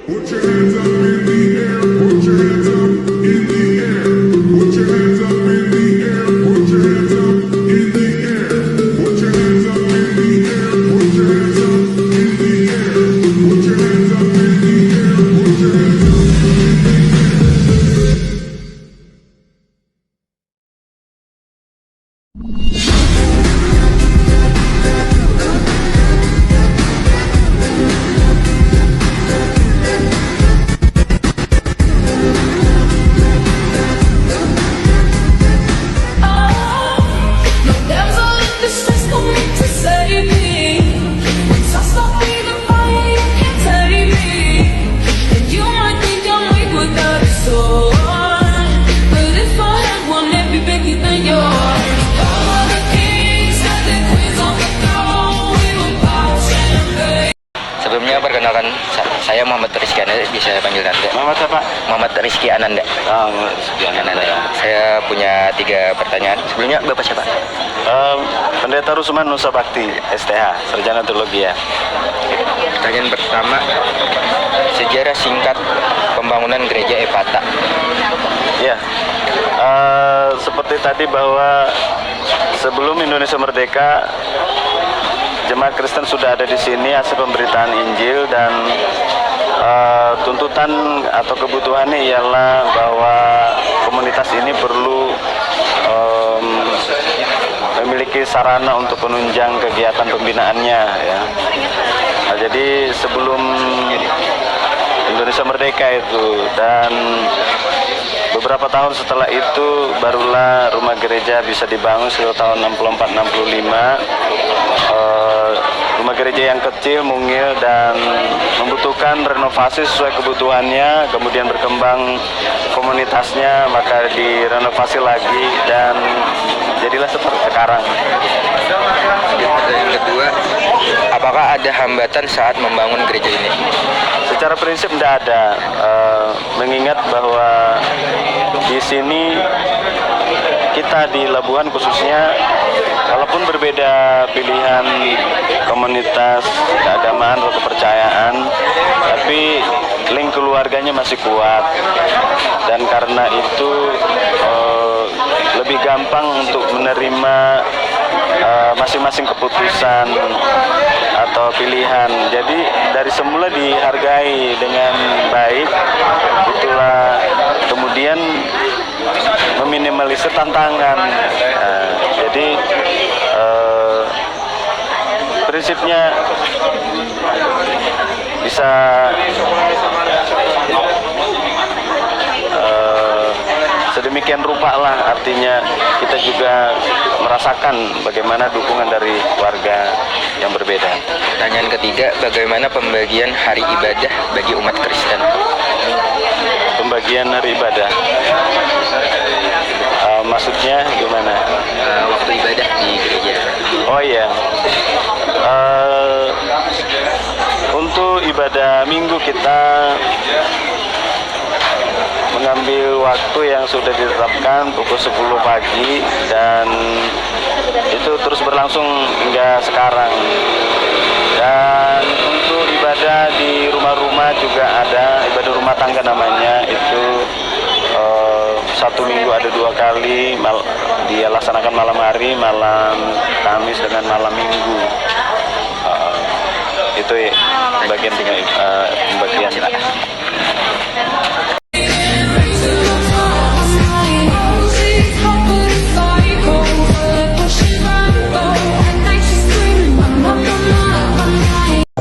Put your hands up in the air, put your hands up in the air, put your hands up in the air, put your hands up in the air, put your hands up in the air, put your hands up in the air, put your hands up in the air, put your hands up in the air. Sebelumnya perkenalkan, saya Muhammad Rizky Ananda, bisa panggil Anda. Muhammad apa? Muhammad Rizky Ananda. Oh, Muhammad Rizky Ananda. Saya punya 3 pertanyaan. Sebelumnya Bapak siapa? Pendeta Rusman Nusa Bakti, STH, Sarjana Teologi ya. Pertanyaan pertama, sejarah singkat pembangunan gereja Epata. Ya, seperti tadi bahwa sebelum Indonesia merdeka, jemaat Kristen sudah ada di sini hasil pemberitaan Injil, dan tuntutan atau kebutuhannya ialah bahwa komunitas ini perlu memiliki sarana untuk penunjang kegiatan pembinaannya ya. Nah, jadi sebelum Indonesia merdeka itu, dan beberapa tahun setelah itu barulah rumah gereja bisa dibangun sekitar tahun 64-65. Rumah gereja yang kecil, mungil, dan membutuhkan renovasi sesuai kebutuhannya, kemudian berkembang komunitasnya, maka direnovasi lagi dan jadilah seperti sekarang. Yang kedua, apakah ada hambatan saat membangun gereja ini? Secara prinsip tidak ada, mengingat bahwa di sini kita di Labuhan khususnya, walaupun berbeda pilihan komunitas, keagamaan atau kepercayaan, tapi link keluarganya masih kuat, dan karena itu lebih gampang untuk menerima masing-masing keputusan atau pilihan. Jadi dari semula dihargai dengan baik, itulah kemudian meminimalisir tantangan. Jadi prinsipnya bisa sedemikian rupa lah, artinya kita juga merasakan bagaimana dukungan dari warga yang berbeda. Pertanyaan ketiga, bagaimana pembagian hari ibadah bagi umat Kristen? Pembagian hari ibadah, maksudnya gimana? Waktu ibadah di gereja. Oh iya, untuk ibadah minggu kita mengambil waktu yang sudah ditetapkan pukul 10 pagi, dan itu terus berlangsung hingga sekarang. Dan untuk ibadah di rumah-rumah juga ada, ibadah rumah tangga namanya, itu 1 minggu ada 2 kali, dia laksanakan malam hari, malam Kamis dengan malam Minggu. Itu ya, bagian pembagian.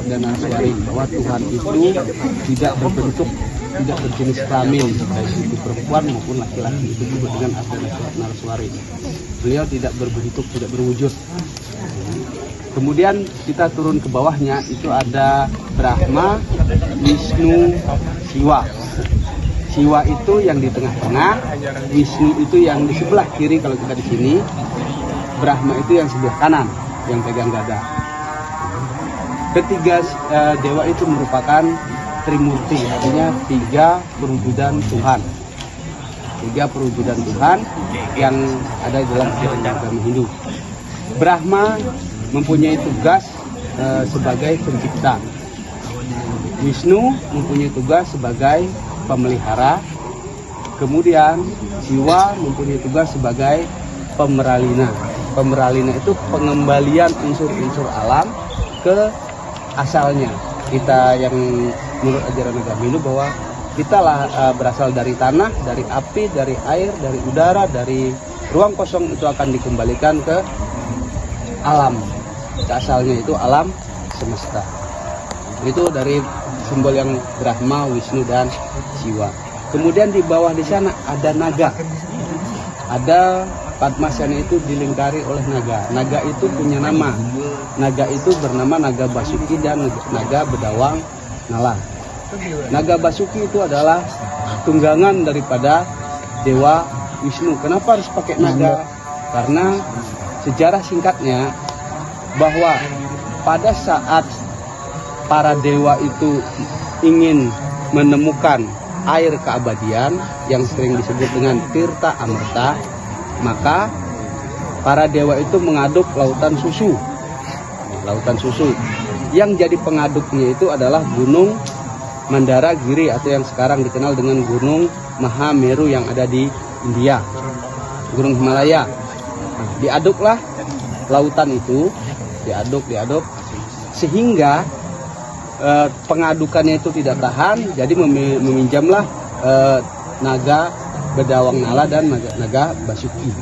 Dan Naraswari, bahwa Tuhan itu tidak berbentuk, tidak berjenis kelamin, baik itu perempuan maupun laki-laki, itu disebut dengan asal Naraswari. Beliau tidak berbentuk, tidak berwujud. Kemudian kita turun ke bawahnya, itu ada Brahma, Wisnu, Siwa. Siwa itu yang di tengah-tengah, Wisnu itu yang di sebelah kiri kalau kita di sini, Brahma itu yang sebelah kanan, yang pegang gada. Ketiga dewa itu merupakan Trimurti, artinya 3 perwujudan Tuhan. 3 perwujudan Tuhan yang ada dalam ajaran agama Hindu. Brahma mempunyai tugas sebagai pencipta. Wisnu mempunyai tugas sebagai pemelihara, kemudian Siwa mempunyai tugas sebagai pemeralina. Pemeralina itu pengembalian unsur-unsur alam ke asalnya. Kita yang menurut ajaran agama Hindu bahwa kita lah berasal dari tanah, dari api, dari air, dari udara, dari ruang kosong, itu akan dikembalikan ke alam, ke asalnya, itu alam semesta. Itu dari simbol yang Brahma, Wisnu, dan Siwa. Kemudian di bawah di sana ada naga. Ada Padmasana itu dilingkari oleh naga. Naga itu punya nama. Naga itu bernama Naga Basuki dan Naga Bedawang Nala. Naga Basuki itu adalah tunggangan daripada Dewa Wisnu. Kenapa harus pakai naga? Karena sejarah singkatnya bahwa pada saat para dewa itu ingin menemukan air keabadian yang sering disebut dengan Tirta Amerta, maka para dewa itu mengaduk lautan susu. Lautan susu yang jadi pengaduknya itu adalah Gunung Mandaragiri atau yang sekarang dikenal dengan Gunung Mahameru yang ada di India, Gunung Himalaya. Nah, diaduklah lautan itu, diaduk sehingga pengadukannya itu tidak tahan, jadi meminjamlah naga Bedawang Nala dan naga Basuki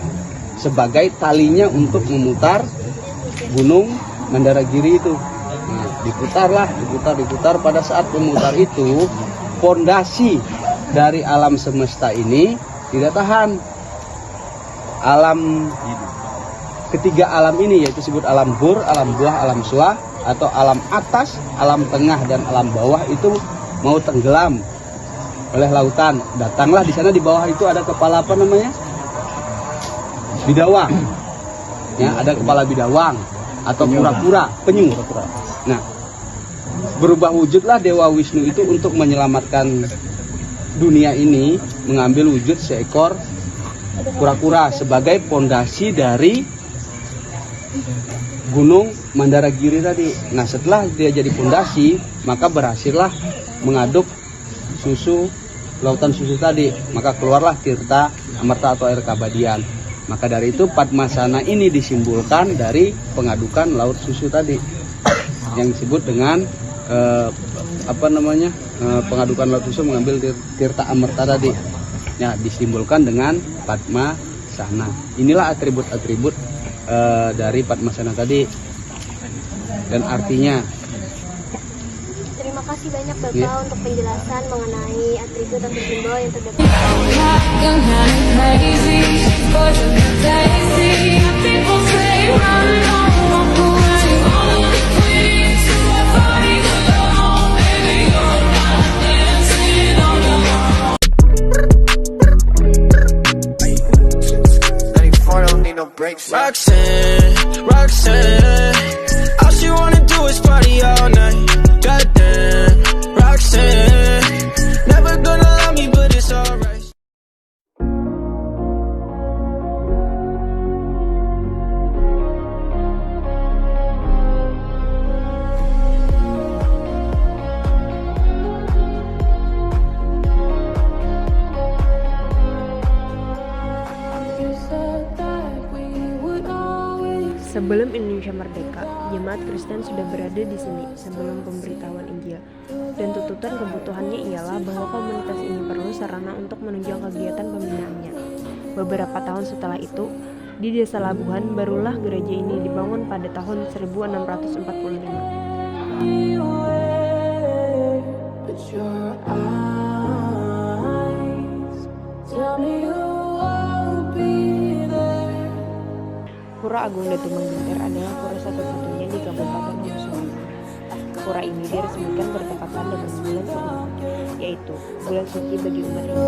sebagai talinya untuk memutar Gunung Mandaragiri itu. Nah, diputar. Pada saat memutar itu, fondasi dari alam semesta ini tidak tahan. Ketiga alam ini, yaitu disebut alam bur, alam buah, alam suah, atau alam atas, alam tengah, dan alam bawah itu mau tenggelam oleh lautan. Datanglah di sana, di bawah itu ada kepala apa namanya? Bidawang. Ya, ada kepala bidawang atau kura-kura, penyu. Nah, berubah wujudlah Dewa Wisnu itu untuk menyelamatkan dunia ini, mengambil wujud seekor kura-kura sebagai pondasi dari Gunung Mandaragiri tadi. Nah, setelah dia jadi pondasi, maka berhasillah mengaduk lautan susu tadi, maka keluarlah Tirta Amerta atau air keabadian. Maka dari itu Padmasana ini disimbolkan dari pengadukan laut susu tadi, yang disebut dengan pengadukan laut susu mengambil Tirta Amerta tadi. Ya, disimbolkan dengan Padmasana. Inilah atribut-atribut dari Padmasana tadi dan artinya. Terima kasih banyak Bapak untuk penjelasan mengenai atribut atau simbol yang terdapat. Roxanne, all she wanna do is party all night. Goddamn, Roxanne, never gonna love me, but it's alright. Sebelum Indonesia merdeka, jemaat Kristen sudah berada di sini sebelum pemberitahuan Injil. Dan tuntutan kebutuhannya ialah bahwa komunitas ini perlu sarana untuk menunjang kegiatan pembinaannya. Beberapa tahun setelah itu, di Desa Labuhan barulah gereja ini dibangun pada tahun 1645. Pura Agung Datu Manggentar adalah pura satu-satunya di Kabupaten Wonosobo. Pura ini diresmikan bertepatan dengan bulan suci, yaitu bulan suci bagi umat Hindu.